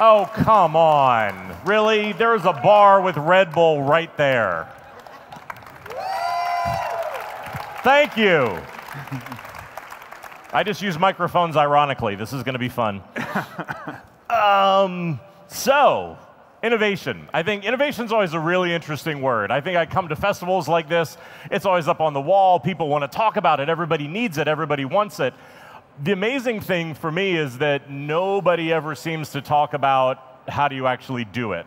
Oh, come on. Really? There's a bar with Red Bull right there. Thank you. I just use microphones ironically. This is going to be fun. So, innovation. I think innovation is always a really interesting word. I think I come to festivals like this, it's always up on the wall. People want to talk about it. Everybody needs it. Everybody wants it. The amazing thing for me is that nobody ever seems to talk about how do you actually do it.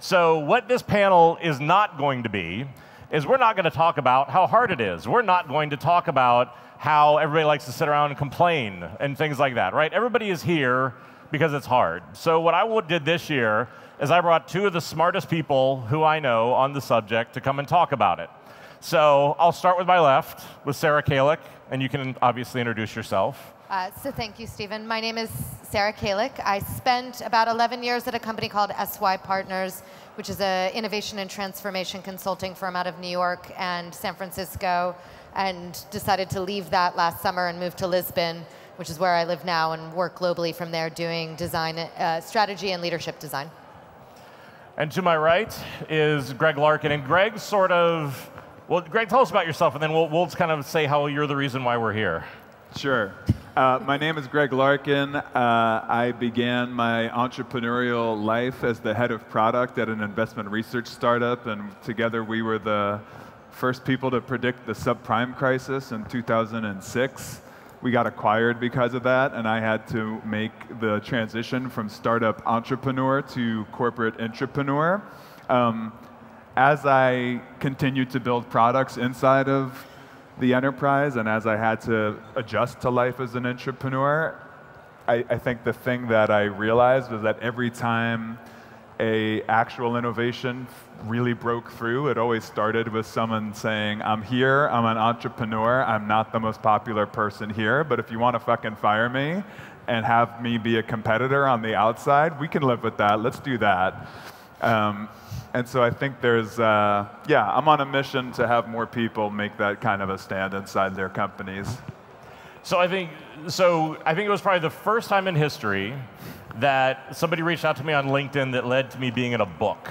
So what this panel is not going to be is we're not going to talk about how hard it is. We're not going to talk about how everybody likes to sit around and complain and things like that, right? Everybody is here because it's hard. So what I did this year is I brought two of the smartest people who I know on the subject to come and talk about it. So I'll start with my left, with Sara Kalick, and you can obviously introduce yourself. So thank you, Stephen. My name is Sara Kalick. I spent about 11 years at a company called SYPartners, which is an innovation and transformation consulting firm out of New York and San Francisco, and decided to leave that last summer and move to Lisbon, which is where I live now, and work globally from there doing design, strategy and leadership design. And to my right is Greg Larkin. And Greg sort of, well, Greg, tell us about yourself, and then we'll kind of say how you're the reason why we're here. Sure. My name is Greg Larkin. I began my entrepreneurial life as the head of product at an investment research startup, and together we were the first people to predict the subprime crisis in 2006. We got acquired because of that, and I had to make the transition from startup entrepreneur to corporate intrapreneur. As I continued to build products inside of the enterprise, and as I had to adjust to life as an entrepreneur, I think the thing that I realized was that every time a actual innovation really broke through, it always started with someone saying, I'm here, I'm an entrepreneur, I'm not the most popular person here, but if you want to fucking fire me and have me be a competitor on the outside, we can live with that, let's do that. And so I think there's, yeah, I'm on a mission to have more people make that kind of a stand inside their companies. So I think it was probably the first time in history that somebody reached out to me on LinkedIn that led to me being in a book.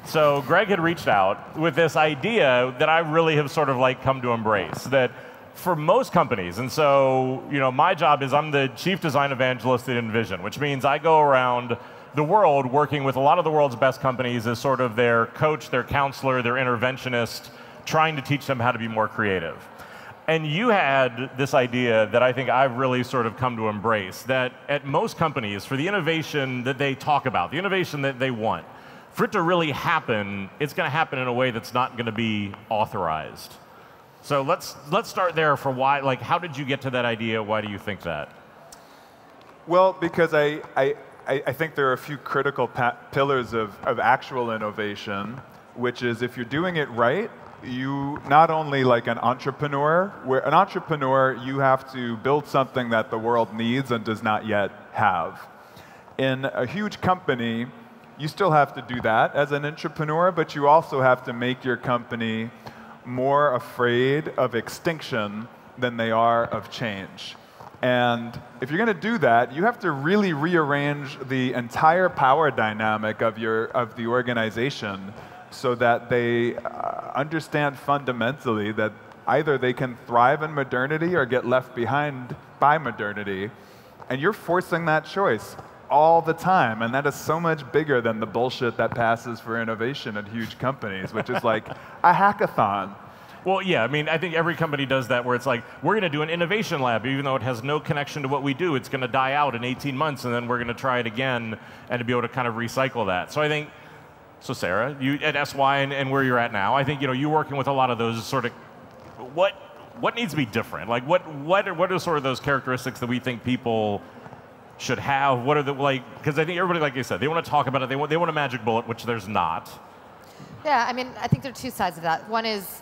So Greg had reached out with this idea that I really have sort of like come to embrace, that for most companies, and so my job is I'm the chief design evangelist at Envision, which means I go around the world working with a lot of the world's best companies as sort of their coach, their counselor, their interventionist, trying to teach them how to be more creative. And you had this idea that I think I've really sort of come to embrace, that at most companies, for the innovation that they talk about, the innovation that they want, for it to really happen, it's going to happen in a way that's not going to be authorized. So let's start there for why, like, how did you get to that idea? Why do you think that? Well, because I think there are a few critical pillars of actual innovation, which is if you're doing it right, you not only like an entrepreneur, you have to build something that the world needs and does not yet have. In a huge company, you still have to do that as an entrepreneur, but you also have to make your company more afraid of extinction than they are of change. And if you're going to do that, you have to really rearrange the entire power dynamic of the organization so that they understand fundamentally that either they can thrive in modernity or get left behind by modernity. And you're forcing that choice all the time. And that is so much bigger than the bullshit that passes for innovation at huge companies, which is like a hackathon. Well, yeah, I mean, I think every company does that where it's like, we're going to do an innovation lab, even though it has no connection to what we do. It's going to die out in 18 months, and then we're going to try it again and to be able to kind of recycle that. So I think, so Sara, you at SY and where you're at now, I think you're working with a lot of those sort of, what needs to be different? Like, what are sort of those characteristics that we think people should have? What are the, like, because I think everybody, like you said, they want to talk about it, they want a magic bullet, which there's not. Yeah, I mean, I think there are two sides of that. One is,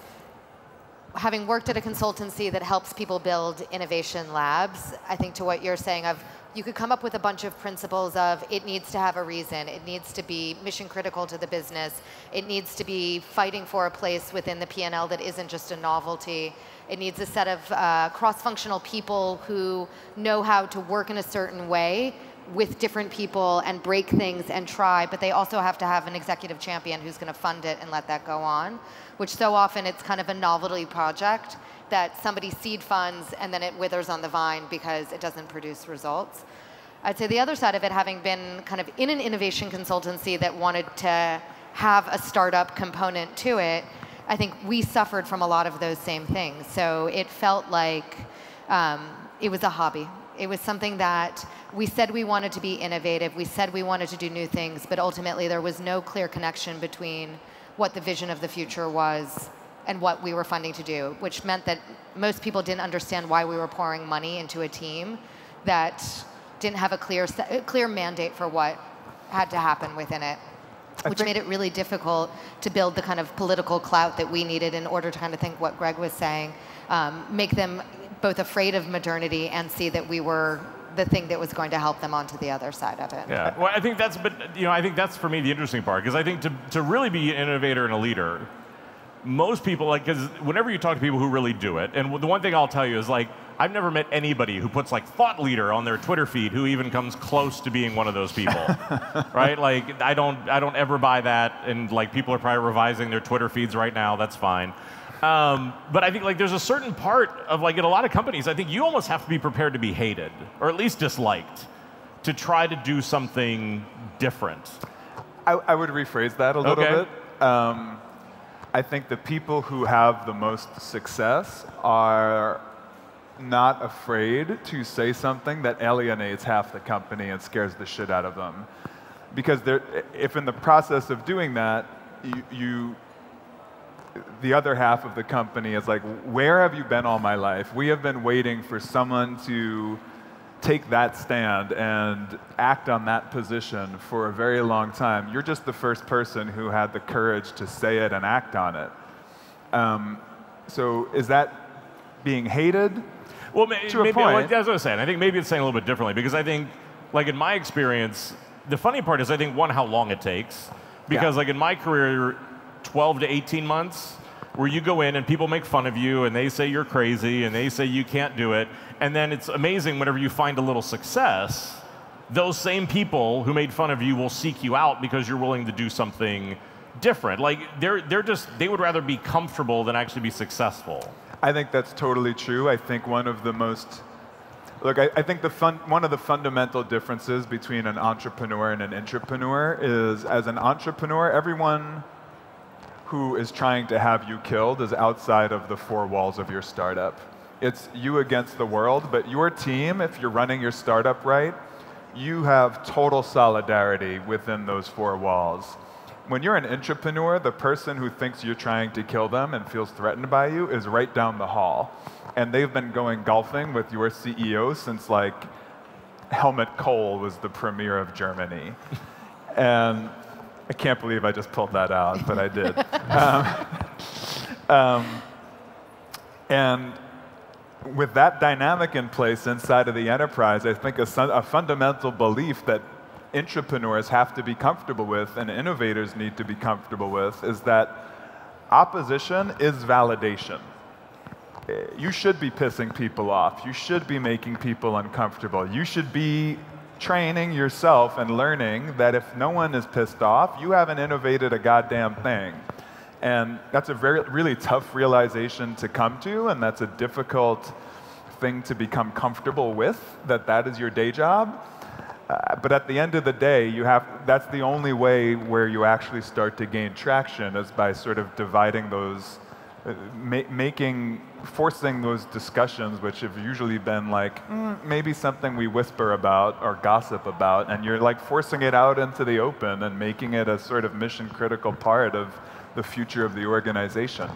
having worked at a consultancy that helps people build innovation labs, I think to what you're saying of, you could come up with a bunch of principles of it needs to have a reason, it needs to be mission critical to the business, it needs to be fighting for a place within the P&L that isn't just a novelty, it needs a set of cross-functional people who know how to work in a certain way, with different people and break things and try, but they also have to have an executive champion who's going to fund it and let that go on, which so often it's kind of a novelty project that somebody seed funds and then it withers on the vine because it doesn't produce results. I'd say the other side of it, having been kind of in an innovation consultancy that wanted to have a startup component to it, I think we suffered from a lot of those same things. So it felt like it was a hobby. It was something that we said we wanted to be innovative, we said we wanted to do new things, but ultimately there was no clear connection between what the vision of the future was and what we were funding to do, which meant that most people didn't understand why we were pouring money into a team that didn't have a clear mandate for what had to happen within it, which made it really difficult to build the kind of political clout that we needed in order to kind of think what Greg was saying, make them both afraid of modernity and see that we were the thing that was going to help them onto the other side of it. Yeah, well, I think that's, but I think that's for me the interesting part, because I think to really be an innovator and a leader, most people, because whenever you talk to people who really do it, and the one thing I'll tell you is I've never met anybody who puts thought leader on their Twitter feed who even comes close to being one of those people, right? I don't ever buy that, and people are probably revising their Twitter feeds right now. That's fine. But I think there's a certain part of in a lot of companies, I think you almost have to be prepared to be hated or at least disliked to try to do something different. I would rephrase that a little bit. I think the people who have the most success are not afraid to say something that alienates half the company and scares the shit out of them. Because if in the process of doing that, the other half of the company is where have you been all my life? We have been waiting for someone to take that stand and act on that position for a very long time. You're just the first person who had the courage to say it and act on it. So is that being hated? Well, maybe, that's what I was saying. I think maybe it's saying a little bit differently, because I think, in my experience, the funny part is I think, one, how long it takes. Because in my career, 12 to 18 months, where you go in and people make fun of you and they say you're crazy and they say you can't do it. And then it's amazing whenever you find a little success, those same people who made fun of you will seek you out because you're willing to do something different. They would rather be comfortable than actually be successful. I think that's totally true. I think one of the most, I think one of the fundamental differences between an entrepreneur and an intrapreneur is, as an entrepreneur, everyone who is trying to have you killed is outside of the four walls of your startup. It's you against the world, but your team, if you're running your startup right, you have total solidarity within those four walls. When you're an intrapreneur, the person who thinks you're trying to kill them and feels threatened by you is right down the hall. And they've been going golfing with your CEO since Helmut Kohl was the premier of Germany. And I can't believe I just pulled that out, but I did. And with that dynamic in place inside of the enterprise, I think a fundamental belief that intrapreneurs have to be comfortable with and innovators need to be comfortable with is that opposition is validation. You should be pissing people off. You should be making people uncomfortable. You should be training yourself and learning that if no one is pissed off, you haven't innovated a goddamn thing. And that's a really tough realization to come to, and that's a difficult thing to become comfortable with, that is your day job. But at the end of the day, that's the only way where you actually start to gain traction, is by sort of dividing those, forcing those discussions, which have usually been maybe something we whisper about or gossip about, and you're forcing it out into the open and making it a sort of mission critical part of the future of the organization.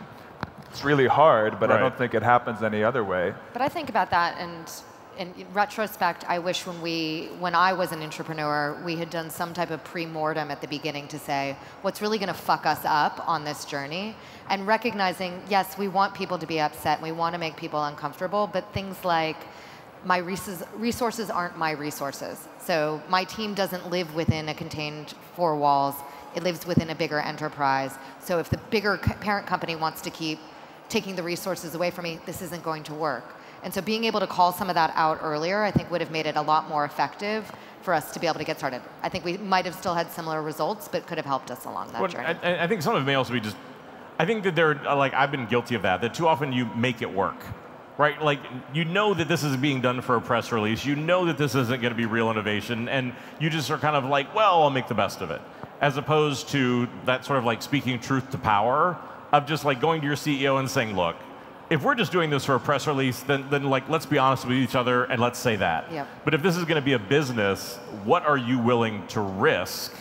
It's really hard, but I don't think it happens any other way. But I think about that, and in retrospect, I wish when I was an entrepreneur, we had done some type of pre-mortem at the beginning to say, what's really going to fuck us up on this journey? And recognizing, yes, we want people to be upset, and we want to make people uncomfortable, but things like, my resources aren't my resources. So my team doesn't live within a contained four walls. It lives within a bigger enterprise. So if the bigger parent company wants to keep taking the resources away from me, this isn't going to work. And so being able to call some of that out earlier, I think would have made it a lot more effective for us to be able to get started. I think we might have still had similar results, but could have helped us along that journey. I think some of it may also be just, I think that they're, like, I've been guilty of that too often you make it work. Right, like you know that this is being done for a press release. You know that this isn't going to be real innovation, and you just are kind of like, well, I'll make the best of it, as opposed to that sort of like speaking truth to power of just like going to your CEO and saying, look, if we're just doing this for a press release, then like let's be honest with each other and let's say that. Yep. But if this is going to be a business, what are you willing to risk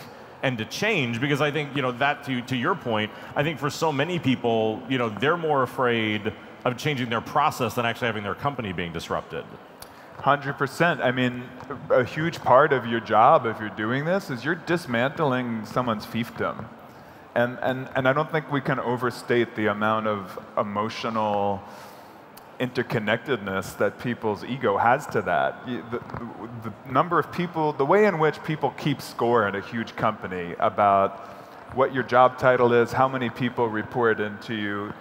and to change? Because I think that to your point, I think for so many people, they're more afraid of changing their process than actually having their company being disrupted. 100%. I mean, a huge part of your job, if you're doing this, is you're dismantling someone's fiefdom. And I don't think we can overstate the amount of emotional interconnectedness that people's ego has to that. The number of people, the way in which people keep score in a huge company about what your job title is, how many people report into you.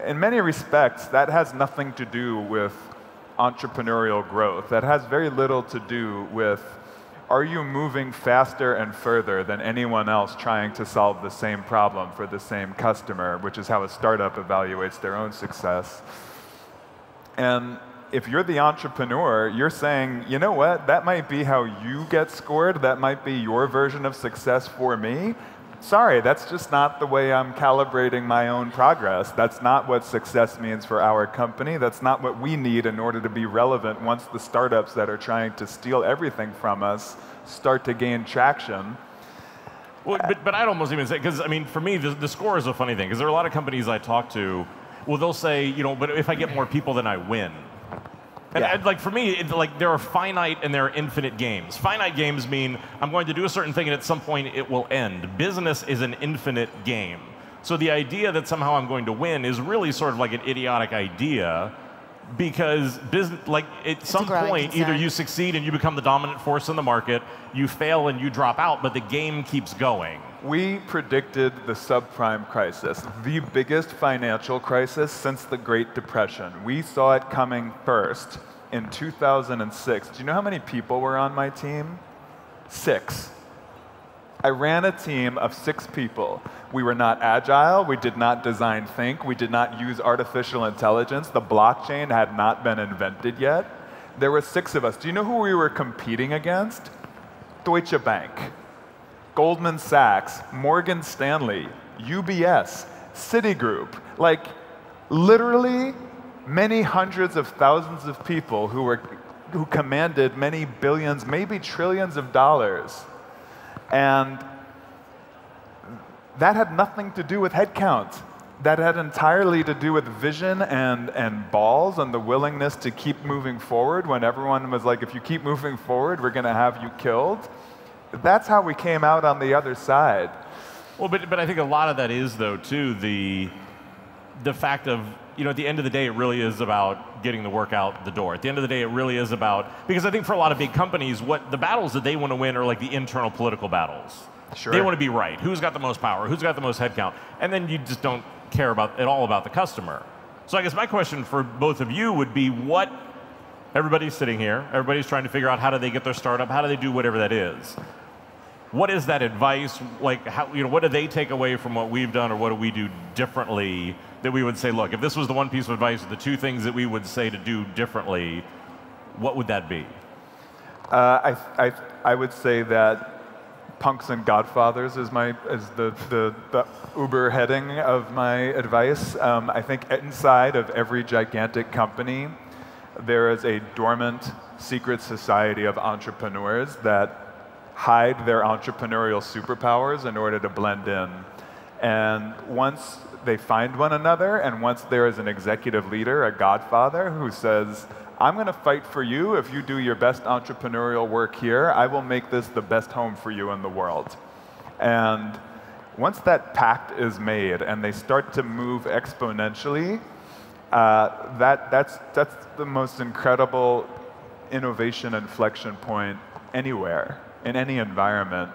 In many respects, that has nothing to do with entrepreneurial growth. That has very little to do with, are you moving faster and further than anyone else trying to solve the same problem for the same customer, which is how a startup evaluates their own success. And if you're the entrepreneur, you're saying, you know what, that might be how you get scored, that might be your version of success for me. Sorry, that's just not the way I'm calibrating my own progress. That's not what success means for our company. That's not what we need in order to be relevant once the startups that are trying to steal everything from us start to gain traction. Well, but I'd almost even say, because I mean, for me, the score is a funny thing, because there are a lot of companies I talk to, well, they'll say, but if I get more people, then I win. And like for me, like there are finite and there are infinite games. Finite games mean I'm going to do a certain thing and at some point it will end. Business is an infinite game. So the idea that somehow I'm going to win is really sort of like an idiotic idea, because business, like at some point, either you succeed and you become the dominant force in the market, you fail and you drop out, but the game keeps going. We predicted the subprime crisis, the biggest financial crisis since the Great Depression. We saw it coming first in 2006. Do you know how many people were on my team? 6. I ran a team of 6 people. We were not agile, we did not design think, we did not use artificial intelligence. The blockchain had not been invented yet. There were 6 of us. Do you know who we were competing against? Deutsche Bank, Goldman Sachs, Morgan Stanley, UBS, Citigroup. Like, literally many hundreds of thousands of people who commanded many billions, maybe trillions of dollars. And that had nothing to do with headcount. That had entirely to do with vision and balls and the willingness to keep moving forward when everyone was like, if you keep moving forward, we're going to have you killed. That's how we came out on the other side. Well, but I think a lot of that is, though, too, the fact of, at the end of the day, it really is about getting the work out the door. At the end of the day, it really is about, because I think for a lot of big companies, what the battles that they want to win are like the internal political battles. Sure. They want to be right. Who's got the most power? Who's got the most headcount? And then you just don't care at all about the customer. So I guess my question for both of you would be, what, everybody's sitting here, everybody's trying to figure out how do they get their startup, how do they do whatever that is. What is that advice? Like, how, what do they take away from what we've done, or what do we do differently that we would say, look, if this was the one piece of advice, the 2 things that we would say to do differently, what would that be? I would say that punks and godfathers is the Uber heading of my advice. I think inside of every gigantic company, there is a dormant secret society of entrepreneurs that hide their entrepreneurial superpowers in order to blend in. And once they find one another, and once there is an executive leader, a godfather, who says, I'm going to fight for you. If you do your best entrepreneurial work here, I will make this the best home for you in the world. And once that pact is made and they start to move exponentially, that's the most incredible innovation inflection point anywhere, in any environment.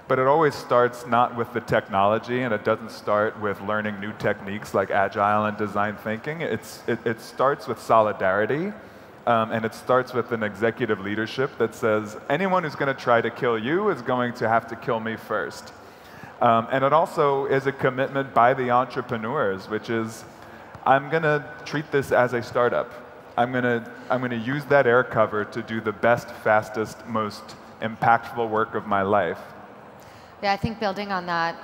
But it always starts not with the technology, and it doesn't start with learning new techniques like agile and design thinking. It starts with solidarity. and it starts with an executive leadership that says, anyone who's going to try to kill you is going to have to kill me first. And it also is a commitment by the entrepreneurs, which is, I'm going to treat this as a startup. I'm going to use that air cover to do the best, fastest, most impactful work of my life. Yeah, I think building on that,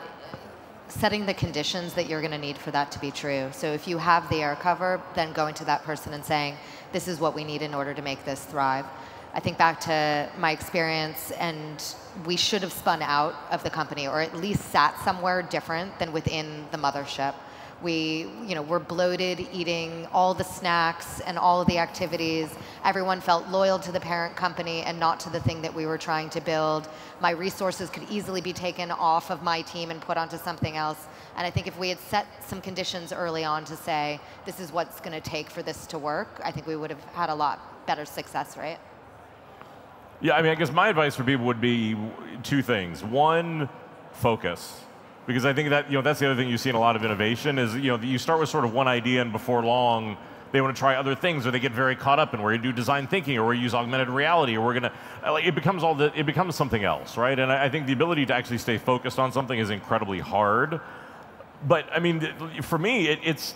setting the conditions that you're going to need for that to be true. So if you have the air cover, then going to that person and saying, this is what we need in order to make this thrive. I think back to my experience, and we should have spun out of the company, or at least sat somewhere different than within the mothership. We, we're bloated, eating all the snacks and all of the activities. Everyone felt loyal to the parent company and not to the thing that we were trying to build. My resources could easily be taken off of my team and put onto something else. And I think if we had set some conditions early on to say, this is what's going to take for this to work, I think we would have had a lot better success rate. Yeah, I mean, I guess my advice for people would be two things. One, focus. Because I think that that's the other thing you see in a lot of innovation is you start with sort of one idea, and before long they want to try other things, or they get very caught up in where you do design thinking, or we use augmented reality, or it becomes something else, right? And I think the ability to actually stay focused on something is incredibly hard. But I mean, for me, it's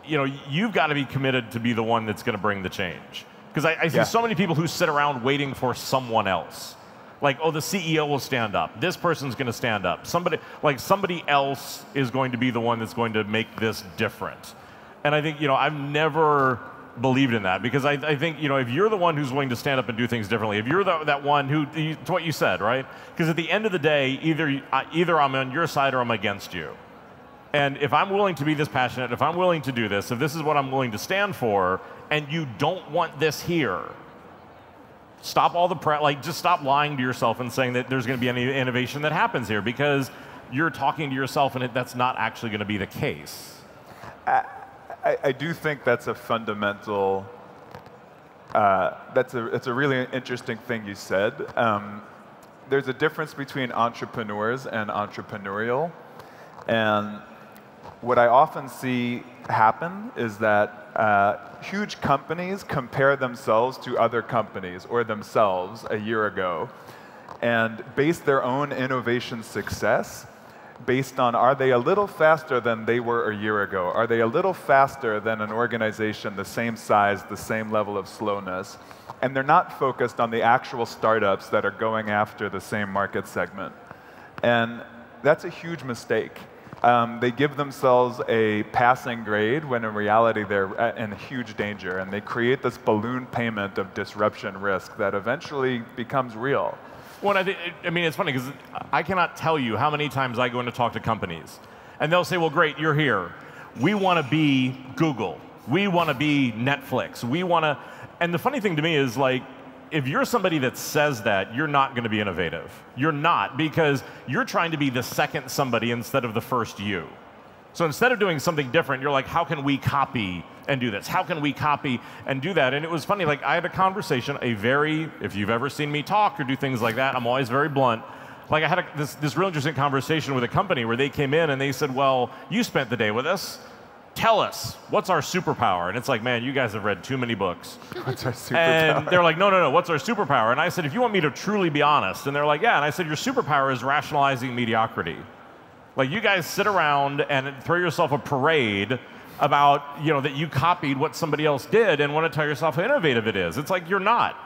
you've got to be committed to be the one that's going to bring the change. Because I see so many people who sit around waiting for someone else. Like, oh, the CEO will stand up. This person's going to stand up. Somebody else is going to be the one that's going to make this different. And I think, I've never believed in that, because I think, if you're the one who's willing to stand up and do things differently, if you're that one who, it's what you said, right? Because at the end of the day, either I'm on your side or I'm against you. And if I'm willing to be this passionate, if I'm willing to do this, if this is what I'm willing to stand for, and you don't want this here, stop all the just stop lying to yourself and saying that there's going to be any innovation that happens here, because you're talking to yourself and that's not actually going to be the case. I do think that's a fundamental, it's a really interesting thing you said. There's a difference between entrepreneurs and entrepreneurial. And what I often see happen is that huge companies compare themselves to other companies or themselves a year ago and base their own innovation success based on, are they a little faster than they were a year ago? Are they a little faster than an organization the same size, the same level of slowness? And they're not focused on the actual startups that are going after the same market segment. And that's a huge mistake. They give themselves a passing grade when in reality they're in huge danger, and they create this balloon payment of disruption risk that eventually becomes real. Well, I mean, it's funny because I cannot tell you how many times I go in to talk to companies, and they'll say, well, great, you're here. We want to be Google. We want to be Netflix. We want to, and the funny thing to me is, like, if you're somebody that says that, you're not going to be innovative. You're not, because you're trying to be the second somebody instead of the first you. So instead of doing something different, you're like, how can we copy and do this? How can we copy and do that? And it was funny, like, I had a conversation, if you've ever seen me talk or do things like that, I'm always very blunt. Like, I had this real interesting conversation with a company where they came in and they said, well, you spent the day with us. Tell us, what's our superpower? And it's like, man, you guys have read too many books. What's our superpower? And they're like, no, what's our superpower? And I said, if you want me to truly be honest. And they're like, yeah. And I said, your superpower is rationalizing mediocrity. Like, you guys sit around and throw yourself a parade about, that you copied what somebody else did and want to tell yourself how innovative it is. It's like, you're not.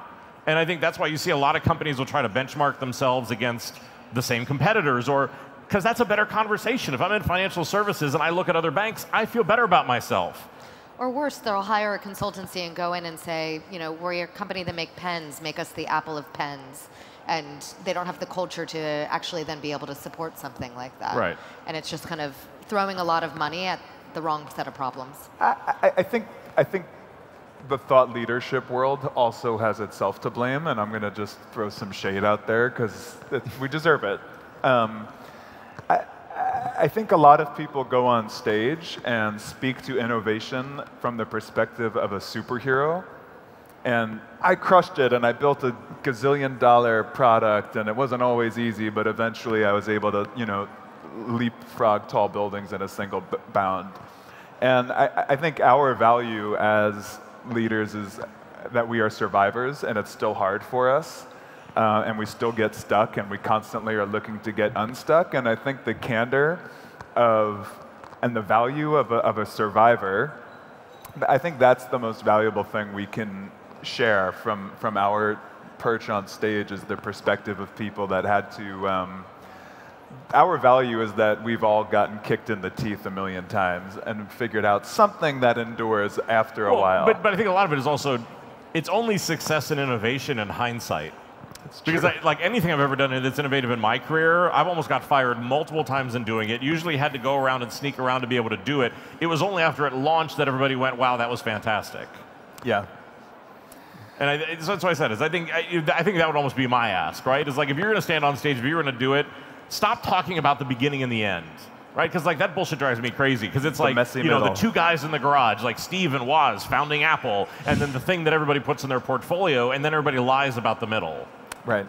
And I think that's why you see a lot of companies will try to benchmark themselves against the same competitors, or because that's a better conversation. If I'm in financial services and I look at other banks, I feel better about myself. Or worse, they'll hire a consultancy and go in and say, we're a company that make pens, make us the Apple of pens. And they don't have the culture to actually then be able to support something like that. Right. And it's just kind of throwing a lot of money at the wrong set of problems. I think the thought leadership world also has itself to blame, and I'm going to just throw some shade out there because we deserve it. I think a lot of people go on stage and speak to innovation from the perspective of a superhero. And I crushed it, and I built a gazillion-dollar product, and it wasn't always easy, but eventually I was able to, leapfrog tall buildings in a single bound. And I think our value as leaders is that we are survivors, and it's still hard for us. And we still get stuck, and we constantly are looking to get unstuck. And I think the candor and the value of a survivor, I think that's the most valuable thing we can share from our perch on stage, is the perspective of people that had to. Our value is that we've all gotten kicked in the teeth a million times and figured out something that endures after a while. But I think a lot of it is also, it's only success and innovation in hindsight. Because like anything I've ever done that's innovative in my career, I've almost got fired multiple times in doing it. Usually had to go around and sneak around to be able to do it. It was only after it launched that everybody went, wow, that was fantastic. Yeah. And so that's what I said, is I think that would almost be my ask, right? Is like, if you're going to stand on stage, if you're going to do it, stop talking about the beginning and the end. Right, because like that bullshit drives me crazy. Because it's like, the two guys in the garage, like Steve and Woz founding Apple, and then the thing that everybody puts in their portfolio, and then everybody lies about the middle. Right.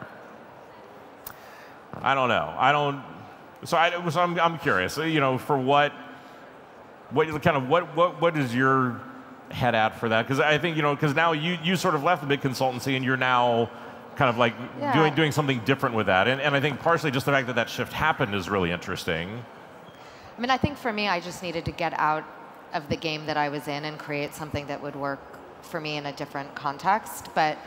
I don't know. So I'm curious. For what is your head at for that? Because I think because now you sort of left the big consultancy, and you're now kind of like doing something different with that. And I think partially just the fact that shift happened is really interesting. I mean, I think for me, I just needed to get out of the game that I was in and create something that would work for me in a different context. But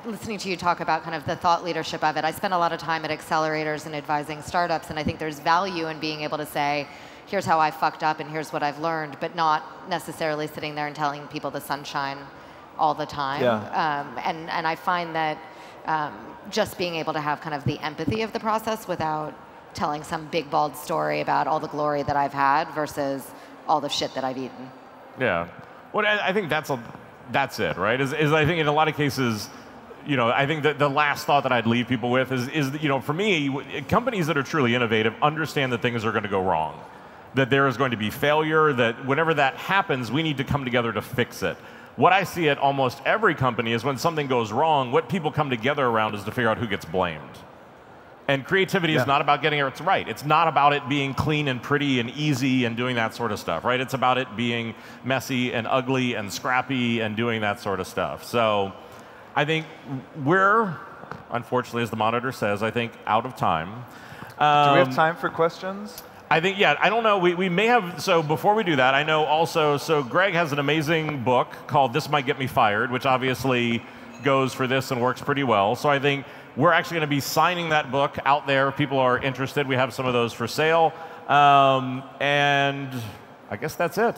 listening to you talk about kind of the thought leadership of it, I spent a lot of time at accelerators and advising startups, and I think there's value in being able to say, here's how I fucked up and here's what I've learned, but not necessarily sitting there and telling people the sunshine all the time. Yeah. And I find that just being able to have kind of the empathy of the process without telling some big bald story about all the glory that I've had versus all the shit that I've eaten. Yeah. Well, I think that's it, right? Is I think in a lot of cases, I think that the last thought that I'd leave people with is for me, companies that are truly innovative understand that things are going to go wrong, that there is going to be failure, that whenever that happens, we need to come together to fix it. What I see at almost every company is when something goes wrong, what people come together around is to figure out who gets blamed. And creativity is not about getting it right. It's not about it being clean and pretty and easy and doing that sort of stuff, right? It's about it being messy and ugly and scrappy and doing that sort of stuff. So I think we're, unfortunately, as the monitor says, I think out of time. Do we have time for questions? I think, I don't know. We may have, so before we do that, I know also, so Greg has an amazing book called This Might Get Me Fired, which obviously goes for this and works pretty well. So I think we're actually going to be signing that book out there. People are interested. We have some of those for sale. And I guess that's it.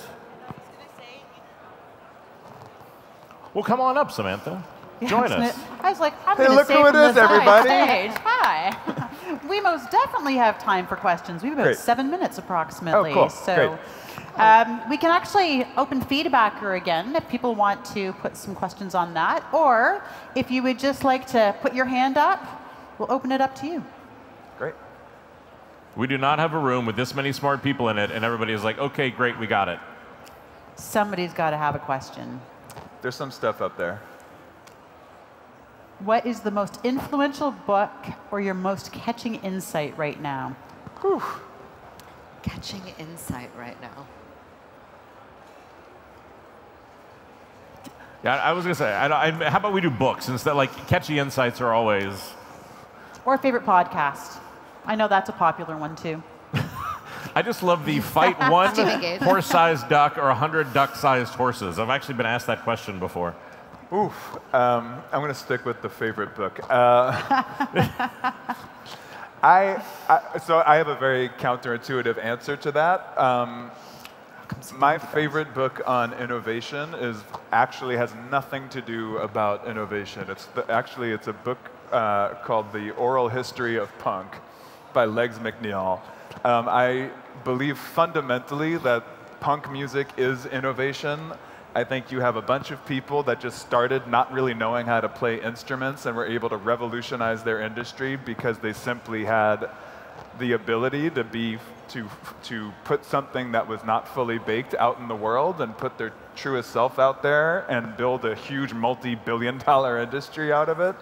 Well, come on up, Samantha. Join us. I was like, I'm Hey, going to look say who from it the is, side everybody. stage. Hi. We most definitely have time for questions. We have about Great. 7 minutes approximately. Oh, cool. So we can actually open feedbacker again if people want to put some questions on that. Or if you would just like to put your hand up, we'll open it up to you. Great. We do not have a room with this many smart people in it, and everybody is like, okay, great, we got it. Somebody's got to have a question. There's some stuff up there. What is the most influential book or your most catching insight right now? Whew. Catching insight right now. Yeah, I was going to say, how about we do books instead? Like, catchy insights are always... Or favorite podcast. I know that's a popular one, too. I just love the fight one Stephen Gates. horse-sized duck or 100 duck-sized horses. I've actually been asked that question before. Oof. I'm going to stick with the favorite book. So I have a very counterintuitive answer to that. My favorite book on innovation actually has nothing to do about innovation. It's a book called The Oral History of Punk by Legs McNeil. I believe fundamentally that punk music is innovation. I think you have a bunch of people that just started not really knowing how to play instruments and were able to revolutionize their industry because they simply had the ability to put something that was not fully baked out in the world and put their truest self out there and build a huge multi-billion-dollar industry out of it.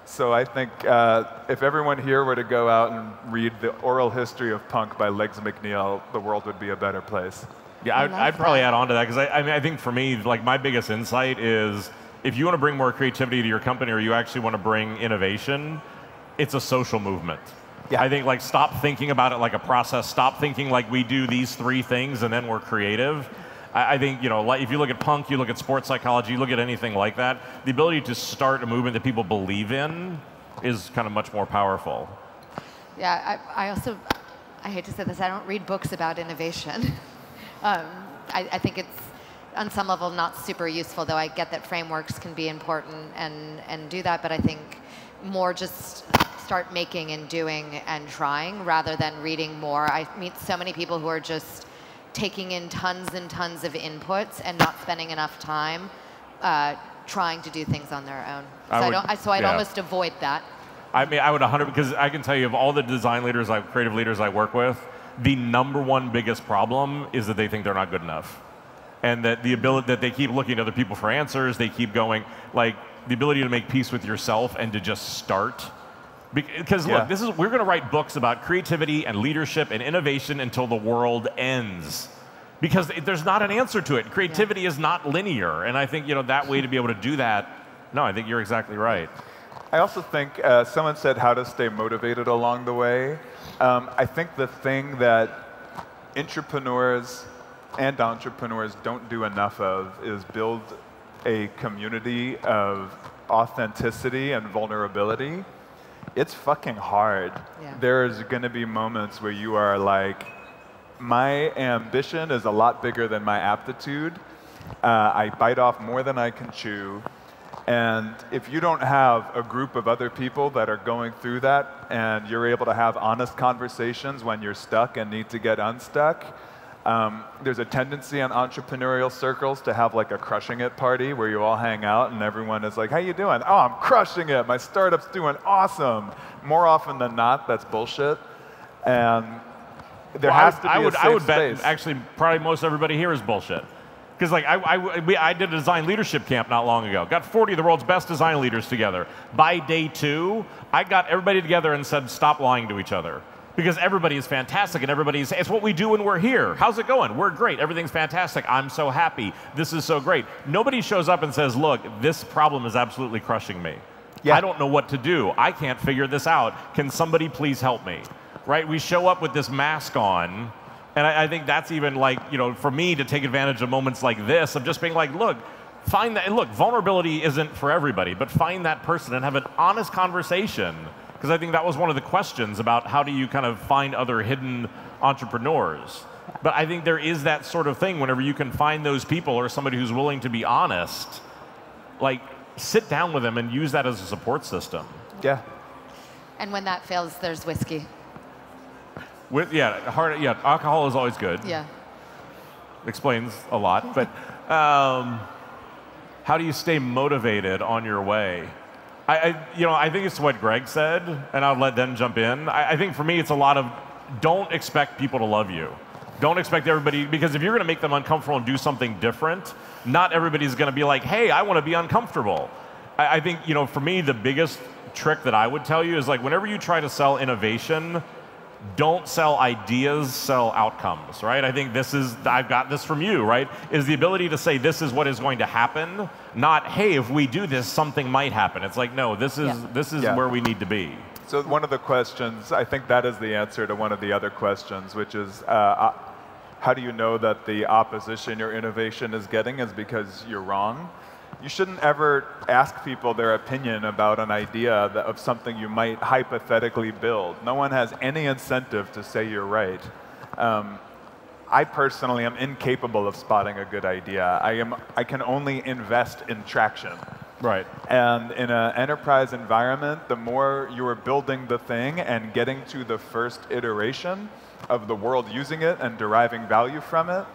So I think if everyone here were to go out and read The Oral History of Punk by Legs McNeil, the world would be a better place. Yeah, I'd probably add on to that, because I mean, I think for me, like, my biggest insight is if you want to bring more creativity to your company, or you actually want to bring innovation, it's a social movement. Yeah. I think, like, stop thinking about it like a process. Stop thinking like we do these 3 things and then we're creative. I think, you know, like, if you look at punk, you look at sports psychology, you look at anything like that, the ability to start a movement that people believe in is kind of much more powerful. Yeah, I hate to say this, I don't read books about innovation. I think it's, on some level, not super useful, though I get that frameworks can be important and do that, but I think more just start making and doing and trying rather than reading more. I meet so many people who are just taking in tons and tons of inputs and not spending enough time trying to do things on their own. So I'd almost avoid that. I mean, I would 100%, because I can tell you, of all the design leaders, creative leaders I work with, the #1 biggest problem is that they think they're not good enough. And that the ability that they keep looking to other people for answers, they keep going, like, the ability to make peace with yourself and to just start. Because look, we're going to write books about creativity and leadership and innovation until the world ends. Because there's not an answer to it. Creativity is not linear. And I think, you know, that way to be able to do that, no, I think you're exactly right. I also think someone said how to stay motivated along the way. I think the thing that intrapreneurs and entrepreneurs don't do enough of is build a community of authenticity and vulnerability. It's fucking hard. Yeah. There's going to be moments where you are like, my ambition is a lot bigger than my aptitude. I bite off more than I can chew. And if you don't have a group of other people that are going through that, and you're able to have honest conversations when you're stuck and need to get unstuck, there's a tendency in entrepreneurial circles to have like a crushing it party where you all hang out and everyone is like, how you doing? Oh, I'm crushing it. My startup's doing awesome. More often than not, that's bullshit. And there has to be a safe space. I would bet actually probably most everybody here is bullshit. Because like I did a design leadership camp not long ago. Got 40 of the world's best design leaders together. By day 2, I got everybody together and said, stop lying to each other. Because everybody is fantastic and it's what we do when we're here. How's it going? We're great. Everything's fantastic. I'm so happy. This is so great. Nobody shows up and says, look, this problem is absolutely crushing me. Yeah. I don't know what to do. I can't figure this out. Can somebody please help me? Right? We show up with this mask on. And I think that's even like, you know, for me to take advantage of moments like this, of just being like, look, find that, and look, vulnerability isn't for everybody, but find that person and have an honest conversation. Because I think that was one of the questions about how do you kind of find other hidden entrepreneurs. But I think there is that sort of thing whenever you can find those people or somebody who's willing to be honest, like sit down with them and use that as a support system. Yeah. And when that fails, there's whiskey. Alcohol is always good. Yeah. Explains a lot. But how do you stay motivated on your way? I think it's what Greg said, and I'll let them jump in. I think for me, it's a lot of don't expect people to love you. Don't expect everybody, because if you're going to make them uncomfortable and do something different, not everybody's going to be like, hey, I want to be uncomfortable. I think, you know, for me, the biggest trick that I would tell you is like whenever you try to sell innovation, don't sell ideas, sell outcomes, right? I think this is, I've got this from you, right? Is the ability to say this is what is going to happen, not, hey, if we do this, something might happen. It's like, no, this is where we need to be. So one of the questions, I think that is the answer to one of the other questions, which is, how do you know that the opposition your innovation is getting is because you're wrong? You shouldn't ever ask people their opinion about an idea of something you might hypothetically build. No one has any incentive to say you're right. I personally am incapable of spotting a good idea. I can only invest in traction. Right. And in an enterprise environment, the more you are building the thing and getting to the first iteration of the world using it and deriving value from it,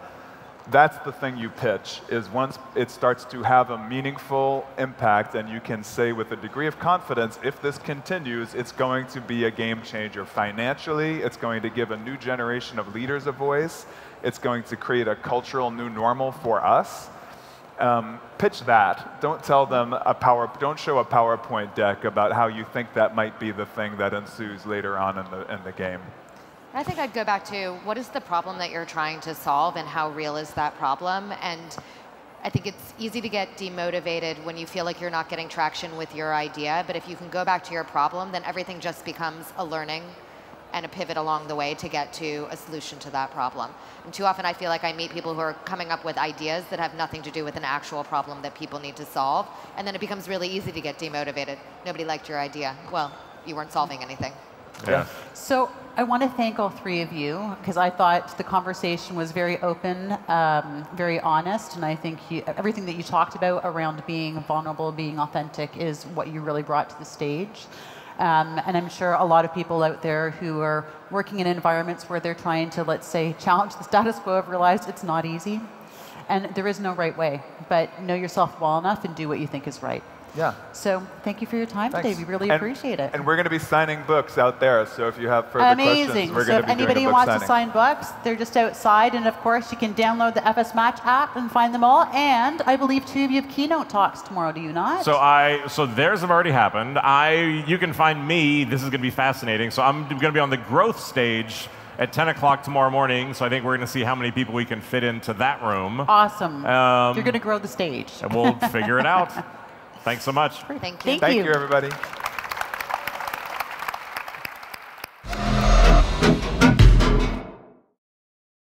that's the thing you pitch, is once it starts to have a meaningful impact and you can say with a degree of confidence, if this continues, it's going to be a game changer financially, it's going to give a new generation of leaders a voice, it's going to create a cultural new normal for us. Pitch that. Don't tell them don't show a PowerPoint deck about how you think that might be the thing that ensues later on in the game. I think I'd go back to what is the problem that you're trying to solve and how real is that problem? And I think it's easy to get demotivated when you feel like you're not getting traction with your idea, but if you can go back to your problem, then everything just becomes a learning and a pivot along the way to get to a solution to that problem. And too often I feel like I meet people who are coming up with ideas that have nothing to do with an actual problem that people need to solve, and then it becomes really easy to get demotivated. Nobody liked your idea. Well, you weren't solving anything. Yeah. So I want to thank all three of you, because I thought the conversation was very open, very honest, and I think everything that you talked about around being vulnerable, being authentic, is what you really brought to the stage. And I'm sure a lot of people out there who are working in environments where they're trying to, let's say, challenge the status quo have realized it's not easy. And there is no right way, but know yourself well enough and do what you think is right. Yeah. So thank you for your time today. We really appreciate it. And we're going to be signing books out there, so if you have further questions, we're going to be doing a book signing. So if anybody wants to sign books, they're just outside. And of course, you can download the FS Match app and find them all. And I believe two of you have keynote talks tomorrow, do you not? So theirs have already happened. You can find me. This is going to be fascinating. So I'm going to be on the growth stage at 10 o'clock tomorrow morning. So I think we're going to see how many people we can fit into that room. Awesome. You're going to grow the stage. And we'll figure it out. Thanks so much. Thank you. Thank you, everybody.